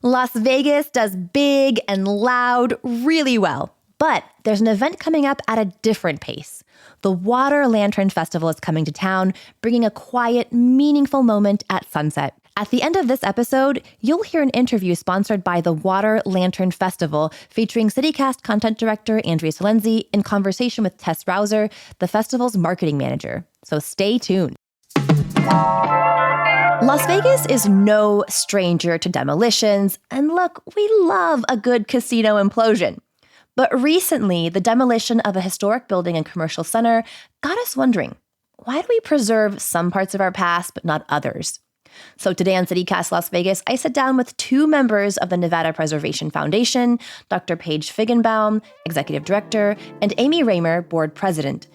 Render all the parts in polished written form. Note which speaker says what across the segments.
Speaker 1: Las Vegas does big and loud really well, but there's an event coming up at a different pace. The Water Lantern Festival is coming to town, bringing a quiet, meaningful moment at sunset. At the end of this episode, you'll hear an interview sponsored by the Water Lantern Festival featuring CityCast content director Andrea Salenzi in conversation with Tess Rouser, the festival's marketing manager. So stay tuned. Las Vegas is no stranger to demolitions, and look, we love a good casino implosion. But recently, the demolition of a historic building and commercial center got us wondering, why do we preserve some parts of our past but not others? So today on CityCast Las Vegas, I sit down with two members of the Nevada Preservation Foundation, Dr. Paige Figanbaum, Executive Director, and Amy Raymer, Board President.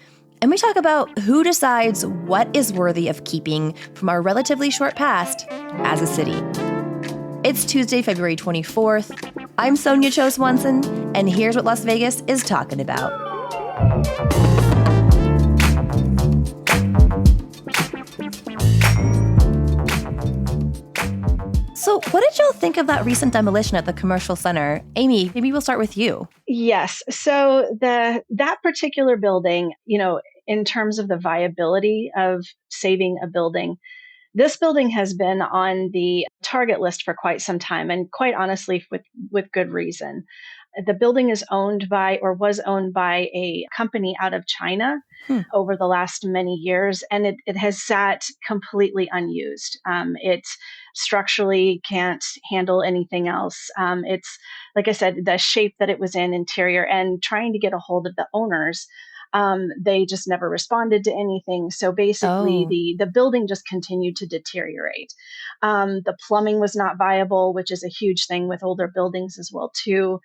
Speaker 1: And we talk about who decides what is worthy of keeping from our relatively short past as a city. It's Tuesday, February 24th. I'm Sonja Cho Swanson, and here's what Las Vegas is talking about. So what did y'all think of that recent demolition at the commercial center? Amy, maybe we'll start with you.
Speaker 2: Yes. So that particular building, in terms of the viability of saving a building, this building has been on the target list for quite some time, and quite honestly, with good reason. The building is owned by, or was owned by, a company out of China over the last many years, and it has sat completely unused. It structurally can't handle anything else. It's, like I said, the shape that it was in, interior, and trying to get a hold of the owners, they just never responded to anything. So basically, the building just continued to deteriorate. The plumbing was not viable, which is a huge thing with older buildings as well, too.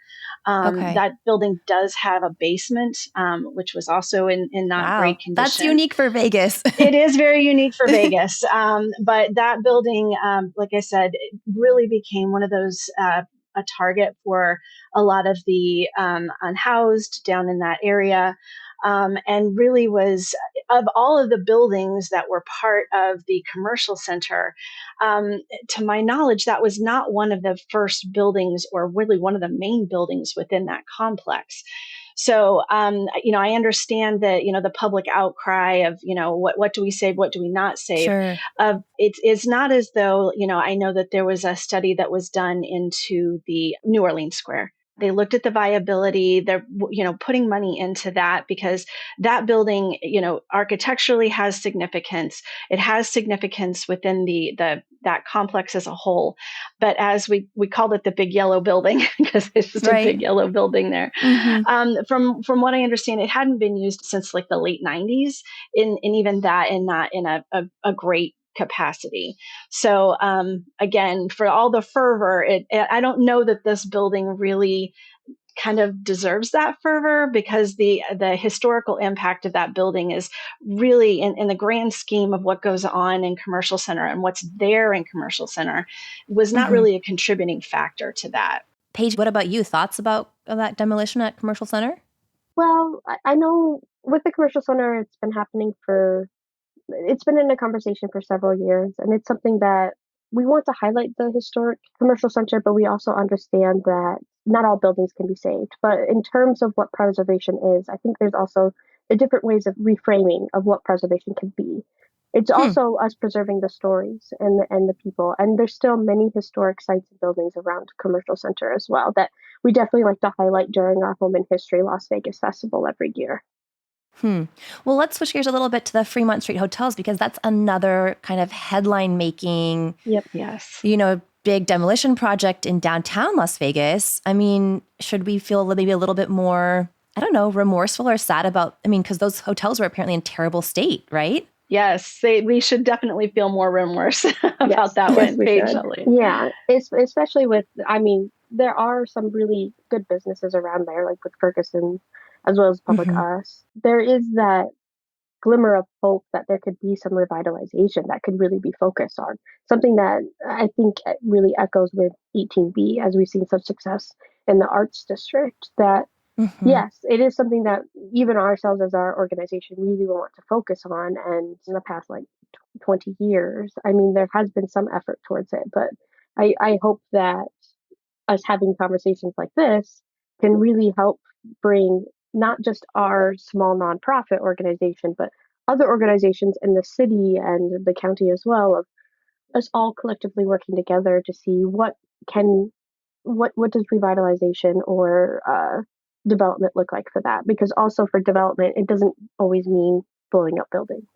Speaker 2: That building does have a basement, which was also in not great condition.
Speaker 1: That's unique for Vegas.
Speaker 2: It is very unique for Vegas. But that building, like I said, it really became one of those a target for a lot of the unhoused down in that area. And really was, of all of the buildings that were part of the commercial center, to my knowledge, that was not one of the first buildings, or really one of the main buildings within that complex. So, I understand that, the public outcry of, what do we save? What do we not save?
Speaker 1: Sure.
Speaker 2: It's not as though, I know that there was a study that was done into the New Orleans Square. They looked at the viability. They're, putting money into that because that building, architecturally has significance. It has significance within that complex as a whole. But as we called it the big yellow building because it's just a big yellow building there. Mm-hmm. From what I understand, it hadn't been used since like the late 90s, in even that, and not in a great capacity. So again, for all the fervor, I don't know that this building really kind of deserves that fervor, because the historical impact of that building is really, in the grand scheme of what goes on in commercial center and what's there in commercial center, was not really a contributing factor to that.
Speaker 1: Paige, what about you? Thoughts about that demolition at commercial center?
Speaker 3: Well, I know with the commercial center, it's been in a conversation for several years, and it's something that we want to highlight the historic commercial center, but we also understand that not all buildings can be saved. But in terms of what preservation is, I think there's also the different ways of reframing of what preservation can be. It's also us preserving the stories and the people. And there's still many historic sites and buildings around commercial center as well that we definitely like to highlight during our Home in History Las Vegas Festival every year.
Speaker 1: Well, let's switch gears a little bit to the Fremont Street hotels, because that's another kind of headline-making, big demolition project in downtown Las Vegas. I mean, should we feel maybe a little bit more, remorseful or sad about, because those hotels were apparently in terrible state, right?
Speaker 2: Yes, we should definitely feel more remorse about that one, Paige.
Speaker 3: Yeah, especially with, there are some really good businesses around there, like with Ferguson, as well as Public Us. There is that glimmer of hope that there could be some revitalization that could really be focused on. Something that I think really echoes with 18B, as we've seen such success in the arts district, that yes, it is something that even ourselves as our organization really want to focus on. And in the past 20 years, there has been some effort towards it, but I hope that us having conversations like this can really help bring not just our small nonprofit organization, but other organizations in the city and the county as well, of us all collectively working together to see can what does revitalization or development look like for that? Because also for development, it doesn't always mean blowing up buildings.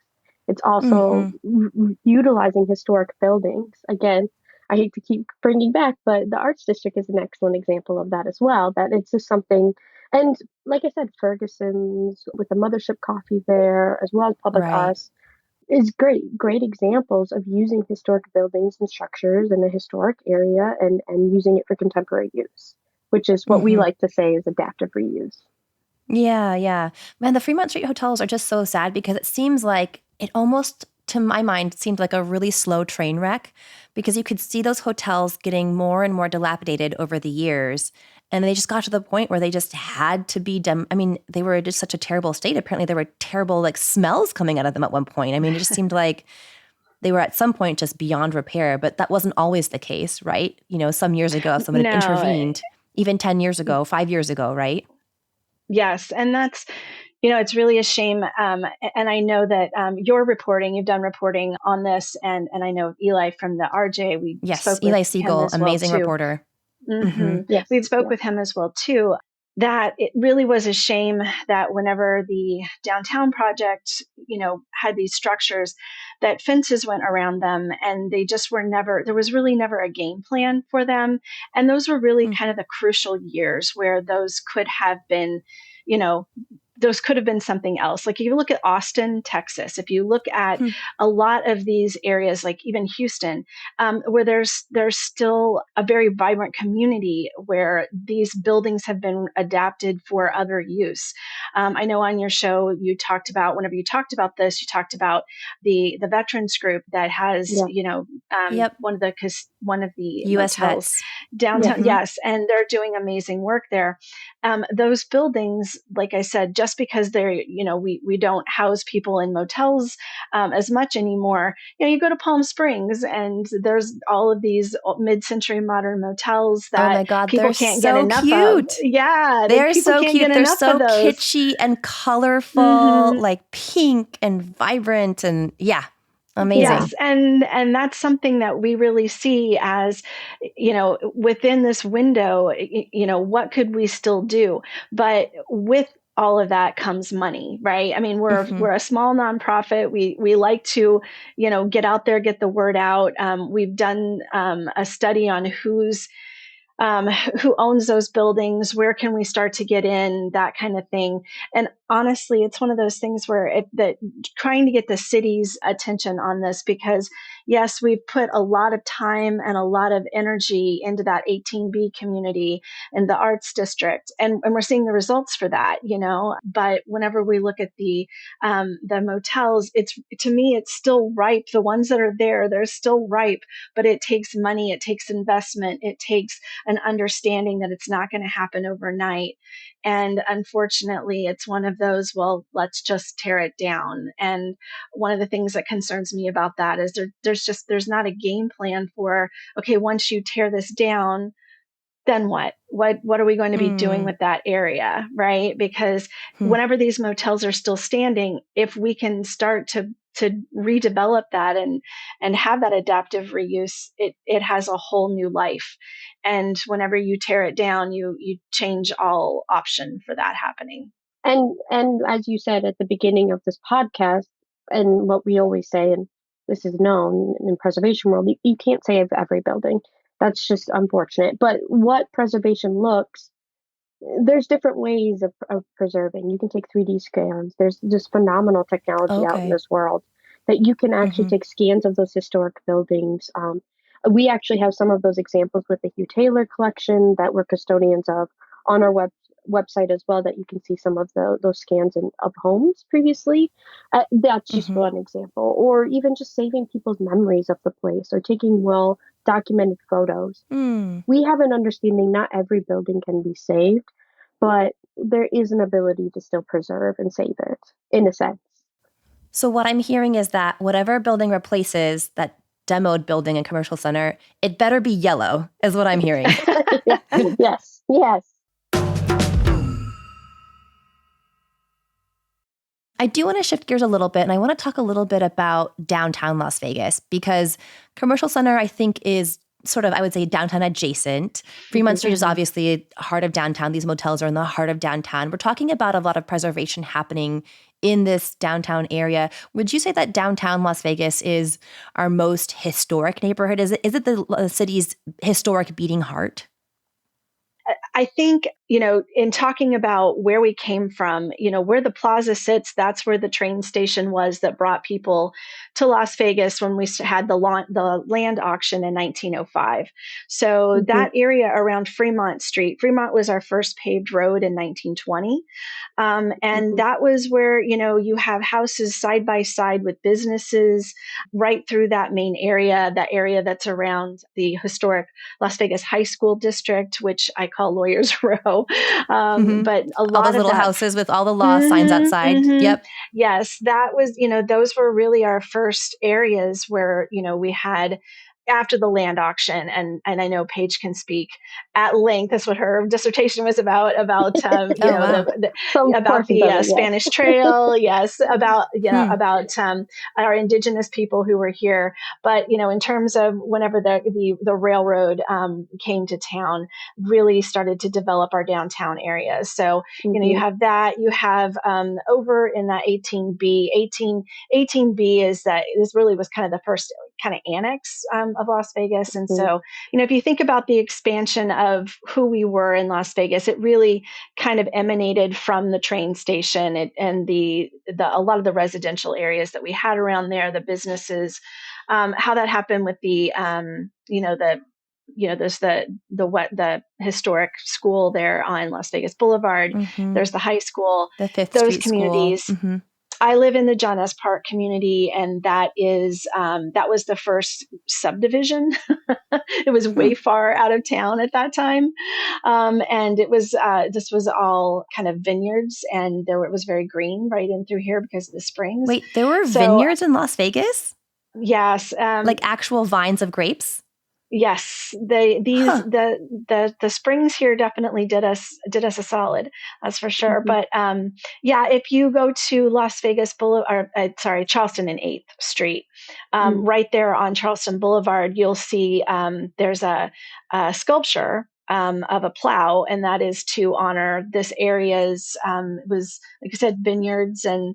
Speaker 3: It's also
Speaker 1: Mm-hmm.
Speaker 3: utilizing historic buildings. Again, I hate to keep bringing back, but the Arts District is an excellent example of that as well. That it's just something, and like I said, Ferguson's with the Mothership Coffee there, as well as Public
Speaker 1: Right.
Speaker 3: Us, is great examples of using historic buildings and structures in a historic area and using it for contemporary use, which is what we
Speaker 1: Mm-hmm.
Speaker 3: like to say is adaptive reuse.
Speaker 1: Yeah, yeah. Man, the Fremont Street hotels are just so sad because it seems like it almost, to my mind, seemed like a really slow train wreck because you could see those hotels getting more and more dilapidated over the years. And they just got to the point where they just had to be I mean, they were just such a terrible state. Apparently, there were terrible like smells coming out of them at one point. I mean, it just seemed like they were at some point just beyond repair, but that wasn't always the case, right? You know, some years ago, someone had
Speaker 2: No,
Speaker 1: intervened, even 10 years ago, 5 years ago, right?
Speaker 2: yes. And that's, it's really a shame. And I know that you've done reporting on this. And I know Eli from the RJ, we
Speaker 1: Yes,
Speaker 2: spoke with
Speaker 1: Eli
Speaker 2: him
Speaker 1: Siegel,
Speaker 2: as well,
Speaker 1: amazing
Speaker 2: too.
Speaker 1: reporter.
Speaker 2: hmm
Speaker 1: Mhm.
Speaker 3: Yes,
Speaker 2: We spoke
Speaker 3: yes,
Speaker 2: with him as well too. That it really was a shame that whenever the downtown project, had these structures, that fences went around them, and they just were never. There was really never a game plan for them, and those were really
Speaker 1: Hmm.
Speaker 2: kind of the crucial years where those could have been, you know. Those could have been something else. Like if you look at Austin, Texas, if you look at
Speaker 1: Hmm.
Speaker 2: a lot of these areas, like even Houston, where there's still a very vibrant community where these buildings have been adapted for other use. I know on your show you talked about, whenever you talked about this, you talked about the veterans group that has,
Speaker 3: yeah,
Speaker 1: Yep.
Speaker 2: one of the
Speaker 1: US
Speaker 2: motels
Speaker 1: vets.
Speaker 3: yeah.
Speaker 2: downtown.
Speaker 1: Mhm.
Speaker 2: Yes, and they're doing amazing work there. Those buildings, like I said, just because they're, we don't house people in motels as much anymore. You go to Palm Springs and there's all of these mid-century modern motels
Speaker 1: Oh
Speaker 2: that
Speaker 1: my God,
Speaker 2: people
Speaker 1: they're
Speaker 2: can't get
Speaker 1: so
Speaker 2: enough of.
Speaker 1: cute.
Speaker 2: Yeah,
Speaker 1: They're
Speaker 2: people
Speaker 1: so
Speaker 2: can't get
Speaker 1: cute. They're
Speaker 2: enough of
Speaker 1: so
Speaker 2: those.
Speaker 1: kitschy and colorful,
Speaker 2: hmm
Speaker 1: like pink and vibrant and yeah,
Speaker 3: Yeah.
Speaker 1: amazing.
Speaker 2: Yes, and that's something that we really see as, within this window, what could we still do? But with all of that comes money, right? I mean,
Speaker 1: Mhm.
Speaker 2: we're a small nonprofit. We like to, get out there, get the word out. We've done a study on who owns those buildings, where can we start to get in, that kind of thing. And honestly, it's one of those things where that trying to get the city's attention on this, because yes, we've put a lot of time and a lot of energy into that 18B community and the arts district, and we're seeing the results for that, but whenever we look at the motels, it's, to me, it's still ripe. The ones that are there, they're still ripe, but it takes money, it takes investment, it takes an understanding that it's not going to happen overnight. And unfortunately, it's one of those, well, let's just tear it down. And one of the things that concerns me about that is there's not a game plan for, okay, once you tear this down, then what? What are we going to be doing
Speaker 1: Mm.
Speaker 2: with that area, right? Because
Speaker 1: Hmm.
Speaker 2: whenever these motels are still standing, if we can start to redevelop that and have that adaptive reuse, it has a whole new life. And whenever you tear it down, you change all option for that happening.
Speaker 3: And as you said at the beginning of this podcast, and what we always say, and this is known in preservation world, you can't save every building. That's just unfortunate. But what preservation looks, there's different ways of preserving. You can take 3D scans. There's just phenomenal technology out in
Speaker 1: Okay.
Speaker 3: this world that you can actually
Speaker 1: Mhm.
Speaker 3: take scans of those historic buildings. We actually have some of those examples with the Hugh Taylor collection that we're custodians of on our website as well, that you can see some of those scans of homes previously. That's just
Speaker 1: Mhm.
Speaker 3: one example. Or even just saving people's memories of the place or taking well documented photos.
Speaker 1: Mm.
Speaker 3: We have an understanding not every building can be saved, but there is an ability to still preserve and save it in a sense.
Speaker 1: So what I'm hearing is that whatever building replaces that demoed building and commercial center, it better be yellow, is what I'm hearing.
Speaker 3: Yes. Yes.
Speaker 1: I do want to shift gears a little bit, and I want to talk a little bit about downtown Las Vegas, because commercial center, I think, is sort of, I would say, downtown adjacent. Fremont Street is obviously heart of downtown. These motels are in the heart of downtown. We're talking about a lot of preservation happening in this downtown area. Would you say that downtown Las Vegas is our most historic neighborhood? Is it the city's historic beating heart?
Speaker 2: I think, in talking about where we came from, where the plaza sits, that's where the train station was that brought people to Las Vegas when we had the land auction in 1905. So that area around Fremont Street, Fremont was our first paved road in 1920. And that was where, you have houses side by side with businesses right through that main area, that area that's around the historic Las Vegas High School district, which I call Lawyers Row. But a lot
Speaker 1: all those
Speaker 2: of
Speaker 1: little
Speaker 2: that,
Speaker 1: houses with all the law signs outside. Yep.
Speaker 2: Yes, that was, those were really our first areas where, we had after the land auction, and I know Paige can speak at length. That's what her dissertation was about
Speaker 1: Wow.
Speaker 3: Some
Speaker 2: about
Speaker 3: portions
Speaker 2: the
Speaker 3: of it, yes.
Speaker 2: Spanish Trail, yes, about about our indigenous people who were here. But in terms of whenever the railroad came to town, really started to develop our downtown area. So you have that. You have over in that 18B is that this really was kind of the first kind of annex of Las Vegas. And so, if you think about the expansion of who we were in Las Vegas, it really kind of emanated from the train station and the a lot of the residential areas that we had around there, the businesses, how that happened with there's the historic school there on Las Vegas Boulevard. There's the high school,
Speaker 1: the Fifth
Speaker 2: those
Speaker 1: Street
Speaker 2: communities.
Speaker 1: School.
Speaker 2: I live in the John S. Park community, and that was the first subdivision. It was way far out of town at that time, and it was this was all kind of vineyards, and it was very green right in through here because of the springs.
Speaker 1: Wait, there were vineyards in Las Vegas?
Speaker 2: Yes,
Speaker 1: like actual vines of grapes?
Speaker 2: Yes, the springs here definitely did us a solid. That's for sure. But if you go to Las Vegas Boulevard, Charleston and 8th Street, right there on Charleston Boulevard, you'll see there's a sculpture of a plow, and that is to honor this area's. It was, like I said, vineyards and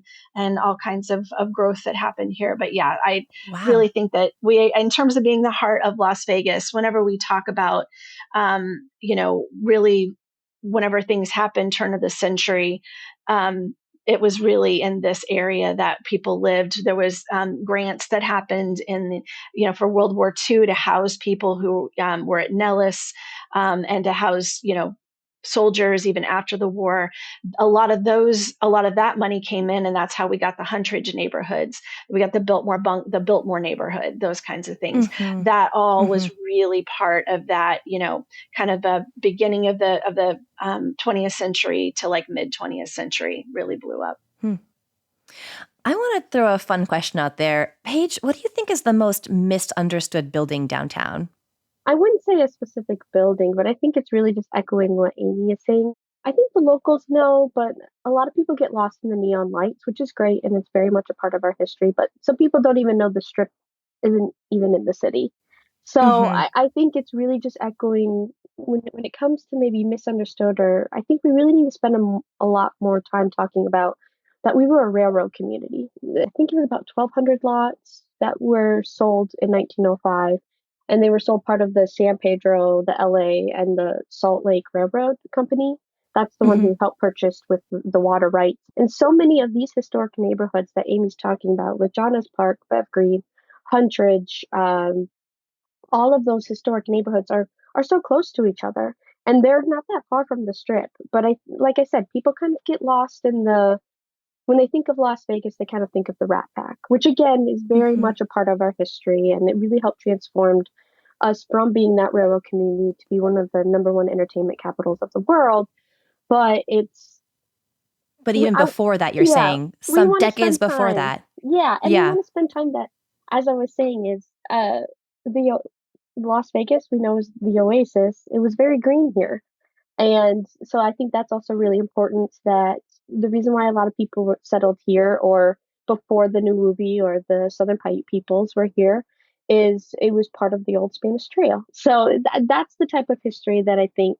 Speaker 2: all kinds of growth that happened here. But yeah, I really think that in terms of being the heart of Las Vegas, whenever we talk about, really, whenever things happen, turn of the century, it was really in this area that people lived. There was grants that happened for World War II to house people who were at Nellis, and to house, soldiers even after the war. A lot of that money came in, and that's how we got the Huntridge neighborhoods. We got the Biltmore neighborhood, those kinds of things. That all was really part of that, kind of the beginning of the 20th century to like mid 20th century really blew up.
Speaker 1: I want to throw a fun question out there. Paige, what do you think is the most misunderstood building downtown?
Speaker 3: I wouldn't say a specific building, but I think it's really just echoing what Amy is saying. I think the locals know, but a lot of people get lost in the neon lights, which is great, and it's very much a part of our history. But some people don't even know the Strip isn't even in the city. So I think it's really just echoing when it comes to maybe misunderstood, or I think we really need to spend a lot more time talking about that we were a railroad community. I think it was about 1,200 lots that were sold in 1905. And they were sold part of the San Pedro, the LA, and the Salt Lake Railroad Company. That's the one who helped purchase with the water rights. And so many of these historic neighborhoods that Amy's talking about, with John S. Park, Bev Green, Huntridge, all of those historic neighborhoods are so close to each other. And they're not that far from the Strip. But like I said, people kind of get lost in when they think of Las Vegas, they kind of think of the Rat Pack, which again is very much a part of our history, and it really helped transform us from being that railroad community to be one of the #1 entertainment capitals of the world. But
Speaker 1: even before that, you're saying some decades before that.
Speaker 3: Yeah, and we want to spend time that, as I was saying, is the Las Vegas we know is the oasis. It was very green here. And so I think that's also really important, that the reason why a lot of people were settled here, or before the new movie or the Southern Paiute peoples were here, is it was part of the old Spanish Trail. So that's the type of history that I think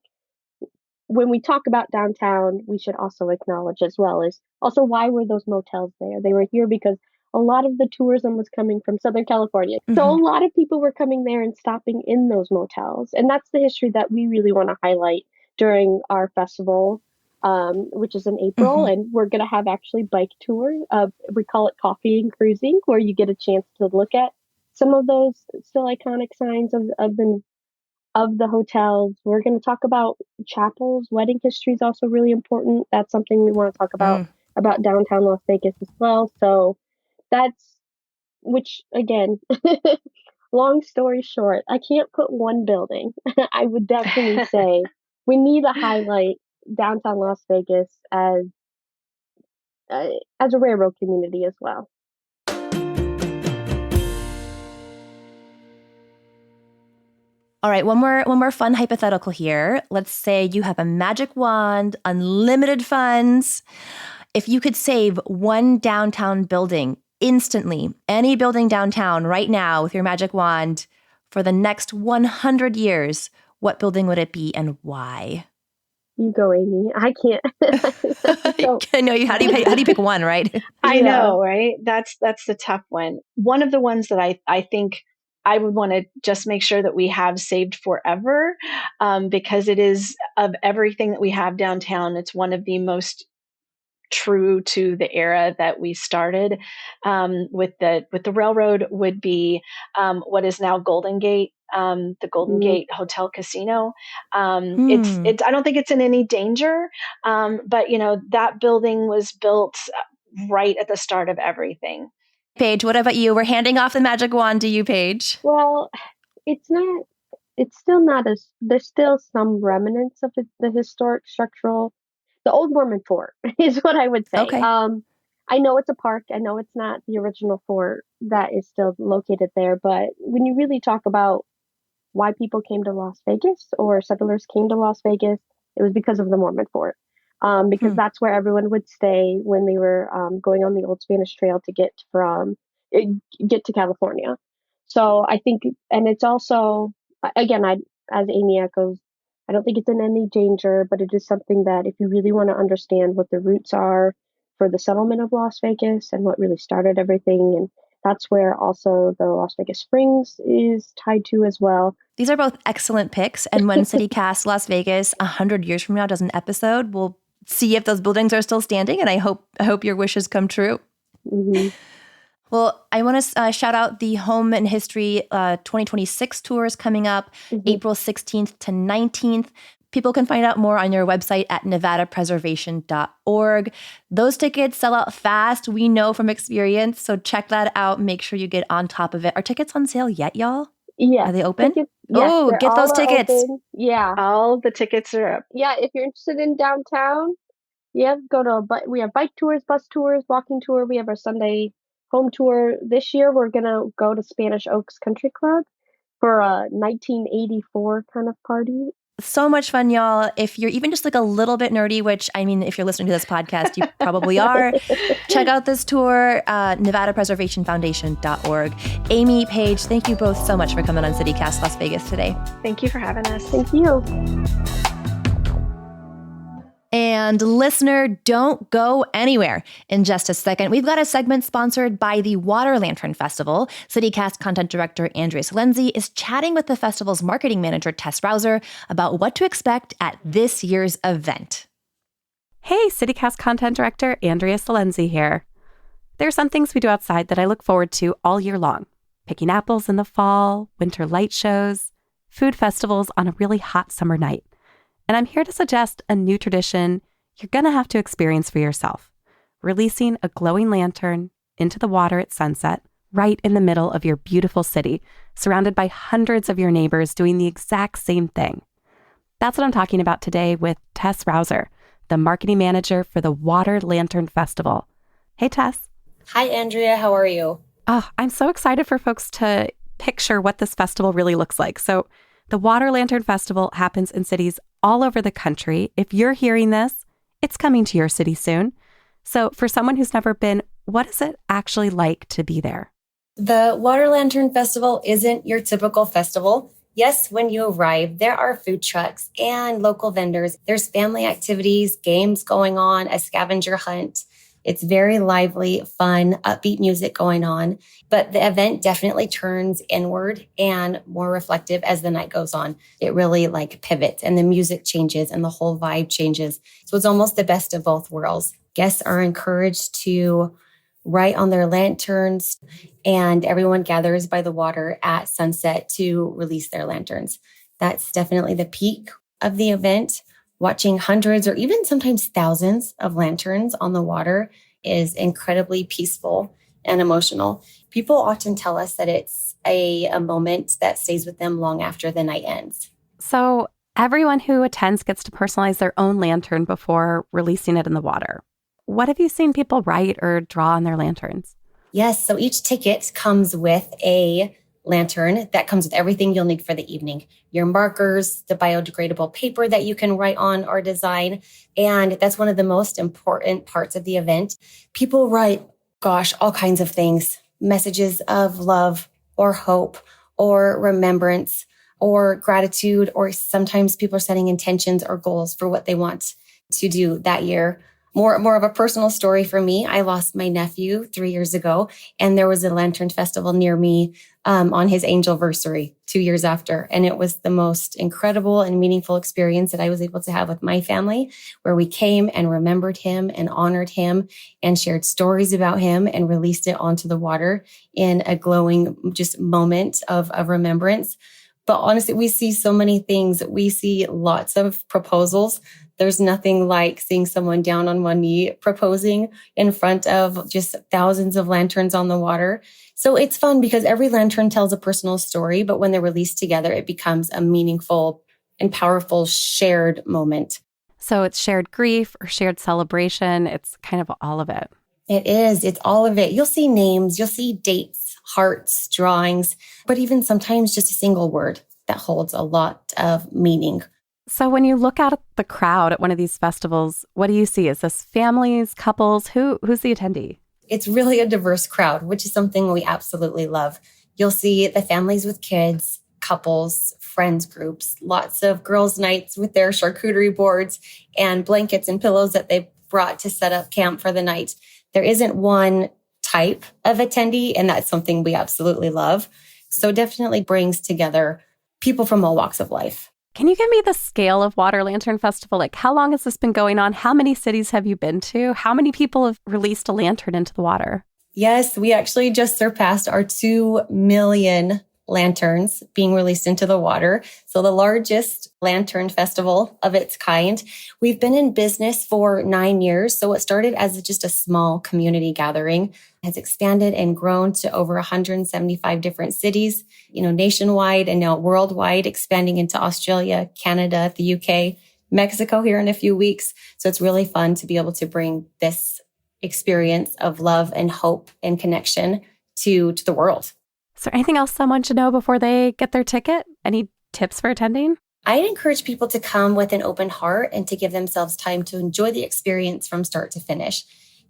Speaker 3: when we talk about downtown, we should also acknowledge, as well as also why were those motels there? They were here because a lot of the tourism was coming from Southern California. So a lot of people were coming there and stopping in those motels. And that's the history that we really want to highlight during our festival, which is in April. And we're going to have actually bike tour. We call it coffee and cruising, where you get a chance to look at some of those still iconic signs of the hotels. We're going to talk about chapels. Wedding history is also really important. That's something we want to talk about downtown Las Vegas as well. So that's, which again, long story short, I can't put one building. I would definitely say we need to highlight downtown Las Vegas as a railroad community as well.
Speaker 1: All right, one more fun hypothetical here. Let's say you have a magic wand, unlimited funds. If you could save one downtown building instantly, any building downtown right now with your magic wand for the next 100 years, what building would it be and why?
Speaker 3: You go, Amy. I can't.
Speaker 1: So, I know how do you pick one, right?
Speaker 2: I know, right? That's the tough one. One of the ones that I think I would want to just make sure that we have saved forever, because it is, of everything that we have downtown, it's one of the most true to the era that we started with the railroad, would be what is now Golden Gate, the Golden Gate Hotel Casino. It's I don't think it's in any danger, but that building was built right at the start of everything.
Speaker 1: Paige, what about you? We're handing off the magic wand to you, Paige.
Speaker 3: Well, it's still not there's still some remnants of the historic structural, the old Mormon fort is what I would say.
Speaker 1: Okay.
Speaker 3: I know it's a park. I know it's not the original fort that is still located there, but when you really talk about why people came to Las Vegas, or settlers came to Las Vegas, it was because of the Mormon fort. Because that's where everyone would stay when they were going on the old Spanish Trail to get to California. So I think, and it's also, again, as Amy echoes, I don't think it's in any danger, but it is something that if you really want to understand what the roots are for the settlement of Las Vegas and what really started everything, and that's where also the Las Vegas Springs is tied to as well.
Speaker 1: These are both excellent picks. And when CityCast Las Vegas 100 years from now does an episode, we'll see if those buildings are still standing. And I hope your wishes come true.
Speaker 3: Mm-hmm.
Speaker 1: Well, I want to shout out the Home and History 2026 tours coming up April 16th to 19th. People can find out more on your website at nevadapreservation.org. Those tickets sell out fast, we know from experience. So check that out. Make sure you get on top of it. Are tickets on sale yet, y'all?
Speaker 3: Yeah.
Speaker 1: Are they open?
Speaker 3: Yes,
Speaker 1: get those tickets.
Speaker 3: Open. Yeah.
Speaker 2: All the tickets are up.
Speaker 3: Yeah. If you're interested in downtown, we have bike tours, bus tours, walking tour. We have our Sunday home tour. This year, we're going to go to Spanish Oaks Country Club for a 1984 kind of party.
Speaker 1: So much fun, y'all. If you're even just like a little bit nerdy, which I mean, if you're listening to this podcast, you probably are, check out this tour, NevadaPreservationFoundation.org. Amy, Paige, thank you both so much for coming on CityCast Las Vegas today.
Speaker 2: Thank you for having us.
Speaker 3: Thank you.
Speaker 1: And listener, don't go anywhere. In just a second, we've got a segment sponsored by the Water Lantern Festival. CityCast content director Andrea Salenzi is chatting with the festival's marketing manager, Tess Rouser, about what to expect at this year's event.
Speaker 4: Hey, CityCast content director Andrea Salenzi here. There are some things we do outside that I look forward to all year long. Picking apples in the fall, winter light shows, food festivals on a really hot summer night. And I'm here to suggest a new tradition you're going to have to experience for yourself. Releasing a glowing lantern into the water at sunset, right in the middle of your beautiful city, surrounded by hundreds of your neighbors doing the exact same thing. That's what I'm talking about today with Tess Rouser, the marketing manager for the Water Lantern Festival. Hey, Tess.
Speaker 5: Hi, Andrea. How are you?
Speaker 4: Oh, I'm so excited for folks to picture what this festival really looks like. So the Water Lantern Festival happens in cities all over the country. If you're hearing this, it's coming to your city soon. So for someone who's never been, what is it actually like to be there?
Speaker 5: The Water Lantern Festival isn't your typical festival. Yes, when you arrive, there are food trucks and local vendors. There's family activities, games going on, a scavenger hunt. It's very lively, fun, upbeat music going on. But the event definitely turns inward and more reflective as the night goes on. It really pivots and the music changes and the whole vibe changes. So it's almost the best of both worlds. Guests are encouraged to write on their lanterns, and everyone gathers by the water at sunset to release their lanterns. That's definitely the peak of the event. Watching hundreds or even sometimes thousands of lanterns on the water is incredibly peaceful and emotional. People often tell us that it's a moment that stays with them long after the night ends.
Speaker 4: So everyone who attends gets to personalize their own lantern before releasing it in the water. What have you seen people write or draw on their lanterns?
Speaker 5: Yes, so each ticket comes with a lantern that comes with everything you'll need for the evening. Your markers, the biodegradable paper that you can write on or design. And that's one of the most important parts of the event. People write, all kinds of things. Messages of love or hope or remembrance or gratitude, or sometimes people are setting intentions or goals for what they want to do that year. More of a personal story for me. I lost my nephew 3 years ago, and there was a lantern festival near me on his angelversary 2 years after. And it was the most incredible and meaningful experience that I was able to have with my family, where we came and remembered him and honored him and shared stories about him and released it onto the water in a glowing just moment of remembrance. But honestly, we see so many things. We see lots of proposals. There's nothing like seeing someone down on one knee proposing in front of just thousands of lanterns on the water. So it's fun because every lantern tells a personal story, but when they're released together, it becomes a meaningful and powerful shared moment.
Speaker 4: So it's shared grief or shared celebration. It's kind of all of it.
Speaker 5: It is. It's all of it. You'll see names, you'll see dates, hearts, drawings, but even sometimes just a single word that holds a lot of meaning.
Speaker 4: So when you look out at the crowd at one of these festivals, what do you see? Is this families, couples? Who's the attendee?
Speaker 5: It's really a diverse crowd, which is something we absolutely love. You'll see the families with kids, couples, friends groups, lots of girls' nights with their charcuterie boards and blankets and pillows that they've brought to set up camp for the night. There isn't one type of attendee, and that's something we absolutely love. So it definitely brings together people from all walks of life.
Speaker 4: Can you give me the scale of Water Lantern Festival? How long has this been going on? How many cities have you been to? How many people have released a lantern into the water?
Speaker 5: Yes, we actually just surpassed our 2 million lanterns being released into the water. So the largest lantern festival of its kind. We've been in business for 9 years. So it started as just a small community gathering, has expanded and grown to over 175 different cities, nationwide and now worldwide, expanding into Australia, Canada, the UK, Mexico here in a few weeks. So it's really fun to be able to bring this experience of love and hope and connection to the world.
Speaker 4: Is there anything else someone should know before they get their ticket? Any tips for attending?
Speaker 5: I'd encourage people to come with an open heart and to give themselves time to enjoy the experience from start to finish.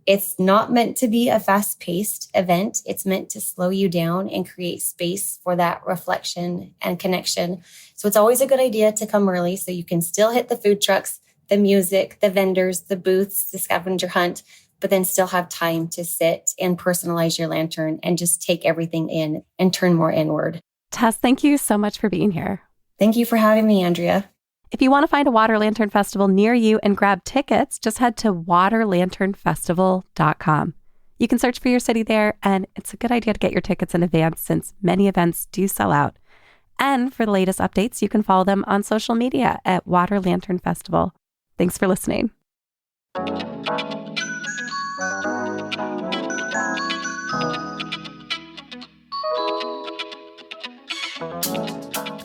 Speaker 5: It's not meant to be a fast-paced event. It's meant to slow you down and create space for that reflection and connection. So it's always a good idea to come early so you can still hit the food trucks, the music, the vendors, the booths, the scavenger hunt, but then still have time to sit and personalize your lantern and just take everything in and turn more inward.
Speaker 4: Tess, thank you so much for being here.
Speaker 5: Thank you for having me, Andrea.
Speaker 4: If you want to find a Water Lantern Festival near you and grab tickets, just head to waterlanternfestival.com. You can search for your city there, and it's a good idea to get your tickets in advance since many events do sell out. And for the latest updates, you can follow them on social media at Water Lantern Festival. Thanks for listening.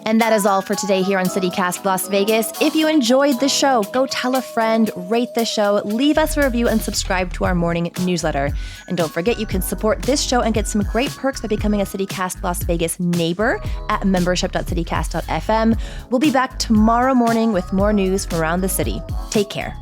Speaker 1: And that is all for today here on CityCast Las Vegas. If you enjoyed the show, go tell a friend, rate the show, leave us a review, and subscribe to our morning newsletter. And don't forget, you can support this show and get some great perks by becoming a CityCast Las Vegas neighbor at membership.citycast.fm. We'll be back tomorrow morning with more news from around the city. Take care.